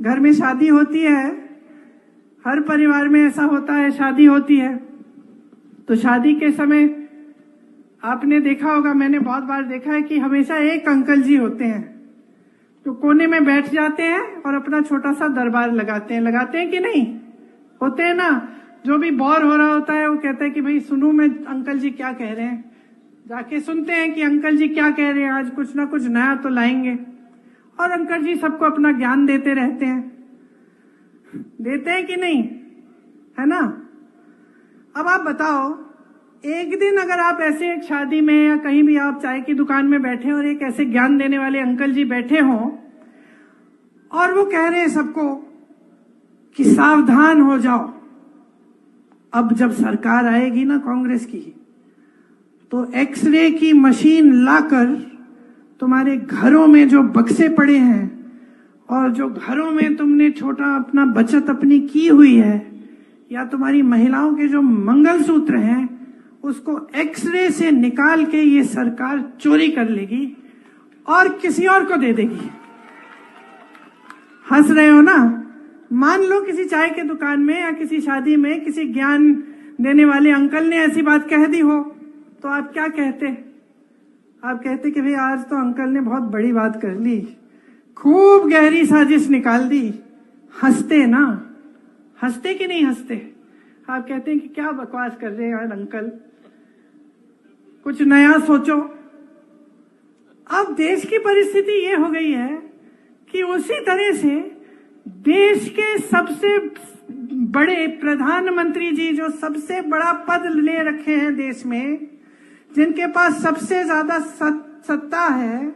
घर में शादी होती है, हर परिवार में ऐसा होता है, शादी होती है तो शादी के समय आपने देखा होगा, मैंने बहुत बार देखा है कि हमेशा एक अंकल जी होते हैं जो कोने में बैठ जाते हैं और अपना छोटा सा दरबार लगाते हैं कि नहीं? होते हैं ना। जो भी बोर हो रहा होता है वो कहता है कि भाई सुनूं मैं अंकल जी क्या कह रहे हैं। जाके सुनते हैं कि अंकल जी क्या कह रहे हैं, आज कुछ ना कुछ नया तो लाएंगे। और अंकल जी सबको अपना ज्ञान देते रहते हैं, देते हैं कि नहीं, है ना? अब आप बताओ, एक दिन अगर आप ऐसे एक शादी में या कहीं भी आप चाय की दुकान में बैठे और एक ऐसे ज्ञान देने वाले अंकल जी बैठे हों और वो कह रहे हैं सबको कि सावधान हो जाओ, अब जब सरकार आएगी ना कांग्रेस की तो एक्सरे की मशीन लाकर तुम्हारे घरों में जो बक्से पड़े हैं और जो घरों में तुमने छोटा अपना बचत अपनी की हुई है या तुम्हारी महिलाओं के जो मंगलसूत्र हैं उसको एक्सरे से निकाल के ये सरकार चोरी कर लेगी और किसी और को दे देगी। हंस रहे हो ना? मान लो किसी चाय के दुकान में या किसी शादी में किसी ज्ञान देने वाले अंकल ने ऐसी बात कह दी हो तो आप क्या कहते? आप कहते कि भाई आज तो अंकल ने बहुत बड़ी बात कर ली, खूब गहरी साजिश निकाल दी। हंसते ना? हंसते कि नहीं हंसते? आप कहते हैं कि क्या बकवास कर रहे हैं यार अंकल, कुछ नया सोचो। अब देश की परिस्थिति ये हो गई है कि उसी तरह से देश के सबसे बड़े प्रधानमंत्री जी जो सबसे बड़ा पद ले रखे हैं देश में, जिनके पास सबसे ज्यादा सत्ता है,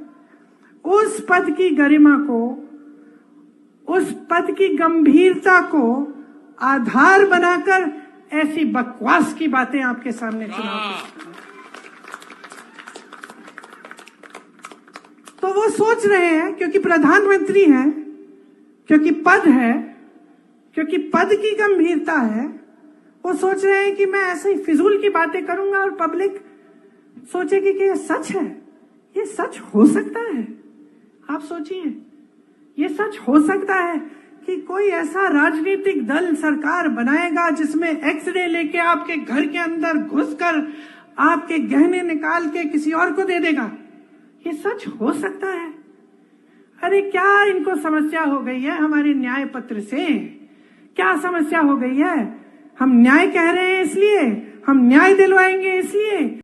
उस पद की गरिमा को, उस पद की गंभीरता को आधार बनाकर ऐसी बकवास की बातें आपके सामने सुनाते। तो वो सोच रहे हैं क्योंकि प्रधानमंत्री हैं, क्योंकि पद है, क्योंकि पद की गंभीरता है, वो सोच रहे हैं कि मैं ऐसे ही फिजूल की बातें करूंगा और पब्लिक सोचेगी कि ये सच है। ये सच हो सकता है? आप सोचिए, ये सच हो सकता है कि कोई ऐसा राजनीतिक दल सरकार बनाएगा जिसमें एक्सरे लेके आपके घर के अंदर घुसकर आपके गहने निकाल के किसी और को दे देगा? ये सच हो सकता है? अरे क्या इनको समस्या हो गई है हमारे न्याय पत्र से? क्या समस्या हो गई है? हम न्याय कह रहे हैं इसलिए, हम न्याय दिलवाएंगे इसलिए।